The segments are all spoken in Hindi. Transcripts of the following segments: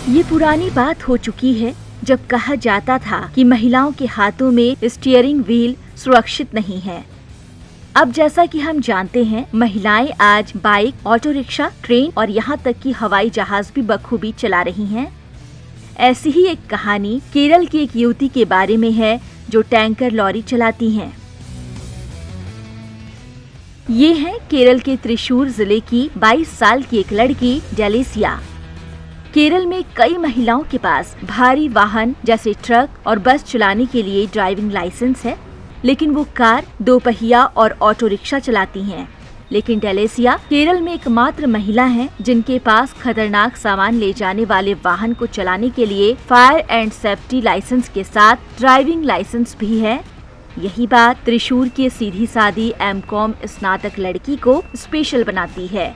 ये पुरानी बात हो चुकी है जब कहा जाता था कि महिलाओं के हाथों में स्टीयरिंग व्हील सुरक्षित नहीं है। अब जैसा कि हम जानते हैं, महिलाएं आज बाइक, ऑटो रिक्शा, ट्रेन और यहाँ तक कि हवाई जहाज भी बखूबी चला रही हैं। ऐसी ही एक कहानी केरल की एक युवती के बारे में है जो टैंकर लॉरी चलाती हैं। ये है केरल के त्रिशूर जिले की 22 साल की एक लड़की डेलिसिया। केरल में कई महिलाओं के पास भारी वाहन जैसे ट्रक और बस चलाने के लिए ड्राइविंग लाइसेंस है, लेकिन वो कार, दोपहिया और ऑटो रिक्शा चलाती हैं। लेकिन डेलिसिया केरल में एकमात्र महिला हैं जिनके पास खतरनाक सामान ले जाने वाले वाहन को चलाने के लिए फायर एंड सेफ्टी लाइसेंस के साथ ड्राइविंग लाइसेंस भी है। यही बात त्रिशूर की सीधी सादी एमकॉम स्नातक लड़की को स्पेशल बनाती है।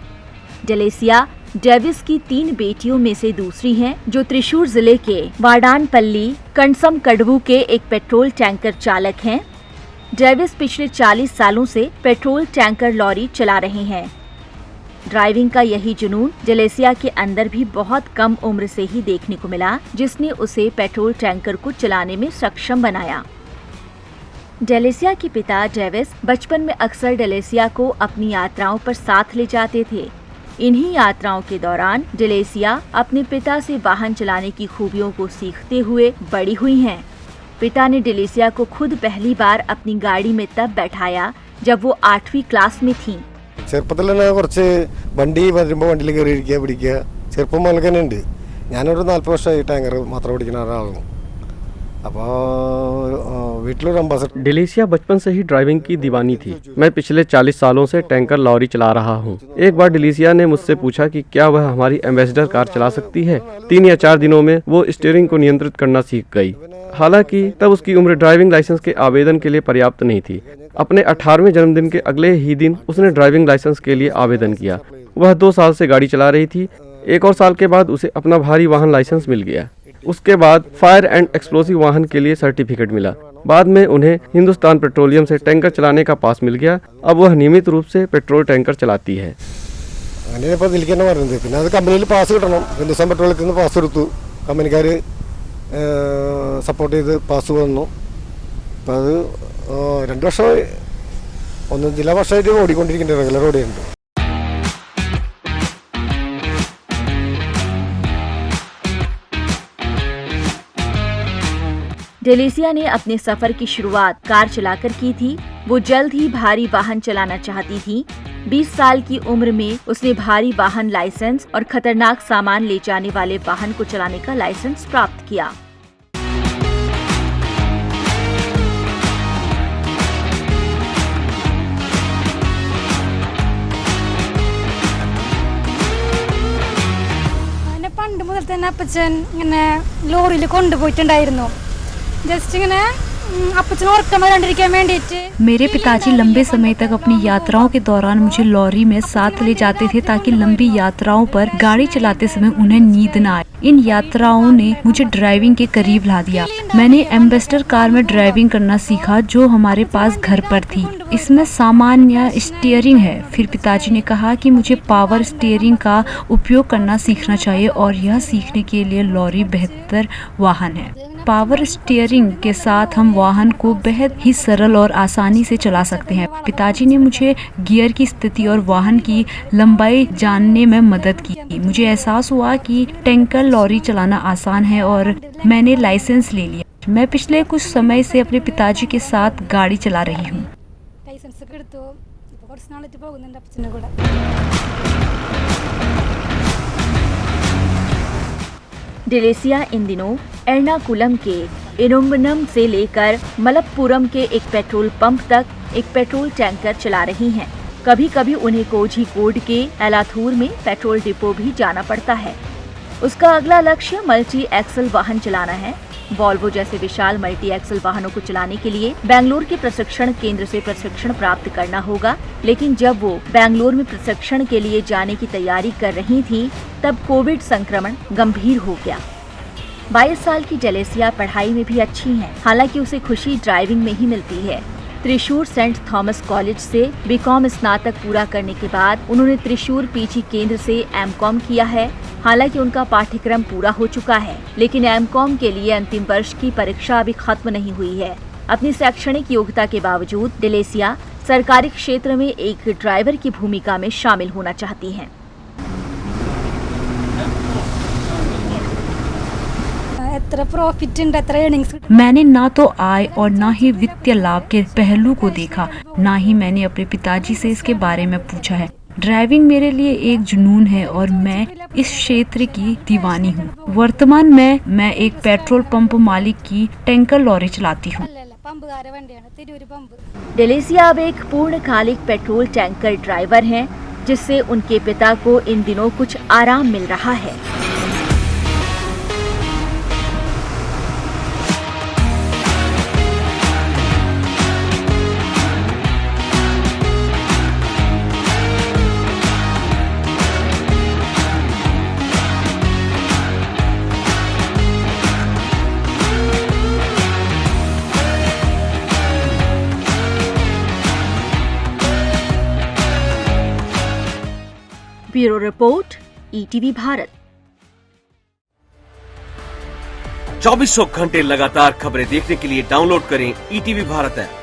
डेलिसिया डेविस की 3 बेटियों में से दूसरी हैं, जो त्रिशूर जिले के वाडानपल्ली कंसम कडवू के एक पेट्रोल टैंकर चालक हैं। डेविस पिछले 40 सालों से पेट्रोल टैंकर लॉरी चला रहे हैं। ड्राइविंग का यही जुनून डेलिसिया के अंदर भी बहुत कम उम्र से ही देखने को मिला, जिसने उसे पेट्रोल टैंकर को चलाने में सक्षम बनाया। डेलिसिया के पिता डेविस बचपन में अक्सर डेलिसिया को अपनी यात्राओं पर साथ ले जाते थे। इन्हीं यात्राओं के दौरान डेलिसिया अपने पिता से वाहन चलाने की खूबियों को सीखते हुए बड़ी हुई हैं। पिता ने डेलिसिया को खुद पहली बार अपनी गाड़ी में तब बैठाया जब वो 8वीं क्लास में थी। डेलिसिया बचपन से ही ड्राइविंग की दीवानी थी। मैं पिछले 40 सालों से टैंकर लॉरी चला रहा हूँ। एक बार डेलिसिया ने मुझसे पूछा कि क्या वह हमारी एम्बेसडर कार चला सकती है। 3 या 4 दिनों में वो स्टीयरिंग को नियंत्रित करना सीख गई। हालांकि तब उसकी उम्र ड्राइविंग लाइसेंस के आवेदन के लिए पर्याप्त नहीं थी। अपने 18वें जन्मदिन के अगले ही दिन उसने ड्राइविंग लाइसेंस के लिए आवेदन किया। वह 2 साल से गाड़ी चला रही थी। 1 और साल के बाद उसे अपना भारी वाहन लाइसेंस मिल गया। उसके बाद फायर एंड एक्सप्लोसिव वाहन के लिए सर्टिफिकेट मिला। बाद में उन्हें हिंदुस्तान पेट्रोलियम से टैंकर चलाने का पास मिल गया। अब वह नियमित रूप से पेट्रोल टैंकर चलाती है। डेलिसिया ने अपने सफर की शुरुआत कार चलाकर की थी। वो जल्द ही भारी वाहन चलाना चाहती थी। 20 साल की उम्र में उसने भारी वाहन लाइसेंस और खतरनाक सामान ले जाने वाले वाहन को चलाने का लाइसेंस प्राप्त किया। പണ്ട് മുതൽ തന്നെ അപ്പച്ചൻ ഇങ്ങനെ ലോറിയിൽ കൊണ്ടുപോയിട്ടുണ്ടായിരുന്നു। ജസ്റ്റ് ഇങ്ങനെ അപ്പച്ചൻ ഉറക്കം വരാണ്ടിരിക്കാൻ വേണ്ടിയിട്ട് मेरे पिताजी लंबे समय तक अपनी यात्राओं के दौरान मुझे लॉरी में साथ ले जाते थे ताकि लंबी यात्राओं पर गाड़ी चलाते समय उन्हें नींद न आए। इन यात्राओं ने मुझे ड्राइविंग के करीब ला दिया। मैंने एम्बेसडर कार में ड्राइविंग करना सीखा जो हमारे पास घर पर थी। इसमें सामान्य स्टीयरिंग है। फिर पिताजी ने कहा कि मुझे पावर स्टीयरिंग का उपयोग करना सीखना चाहिए और यह सीखने के लिए लॉरी बेहतर वाहन है। पावर स्टीयरिंग के साथ हम वाहन को बेहद ही सरल और आसानी से चला सकते हैं। पिताजी ने मुझे गियर की स्थिति और वाहन की लंबाई जानने में मदद की। मुझे एहसास हुआ कि टैंकर लॉरी चलाना आसान है और मैंने लाइसेंस ले लिया। मैं पिछले कुछ समय से अपने पिताजी के साथ गाड़ी चला रही हूँ। डेलिसिया इन दिनों एर्नाकुलम के इरुम्बनम से लेकर मलप्पुरम के एक पेट्रोल पंप तक एक पेट्रोल टैंकर चला रही हैं। कभी कभी उन्हें कोझिकोड के एलाथूर में पेट्रोल डिपो भी जाना पड़ता है। उसका अगला लक्ष्य मल्टी एक्सल वाहन चलाना है। वॉल्वो जैसे विशाल मल्टी एक्सल वाहनों को चलाने के लिए बेंगलुरु के प्रशिक्षण केंद्र से प्रशिक्षण प्राप्त करना होगा। लेकिन जब वो बेंगलुरु में प्रशिक्षण के लिए जाने की तैयारी कर रही थी, तब कोविड संक्रमण गंभीर हो गया। 22 साल की डेलिसिया पढ़ाई में भी अच्छी है। हालांकि उसे खुशी ड्राइविंग में ही मिलती है। त्रिशूर सेंट थॉमस कॉलेज से बीकॉम स्नातक पूरा करने के बाद उन्होंने त्रिशूर पीजी केंद्र से एमकॉम किया है। हालांकि उनका पाठ्यक्रम पूरा हो चुका है, लेकिन एमकॉम के लिए अंतिम वर्ष की परीक्षा अभी खत्म नहीं हुई है। अपनी शैक्षणिक योग्यता के बावजूद डिलेसिया सरकारी क्षेत्र में एक ड्राइवर की भूमिका में शामिल होना चाहती हैं। मैंने ना तो आय और ना ही वित्तीय लाभ के पहलू को देखा, ना ही मैंने अपने पिताजी से इसके बारे में पूछा है। ड्राइविंग मेरे लिए एक जुनून है और मैं इस क्षेत्र की दीवानी हूँ। वर्तमान में मैं एक पेट्रोल पंप मालिक की टैंकर लॉरी चलाती हूँ। डिलेसिया अब एक पूर्णकालिक पेट्रोल टैंकर ड्राइवर हैं, जिससे उनके पिता को इन दिनों कुछ आराम मिल रहा है। Bureau report, ETV Bharat. 2400 घंटे लगातार खबरें देखने के लिए डाउनलोड करें ईटीवी भारत ऐप।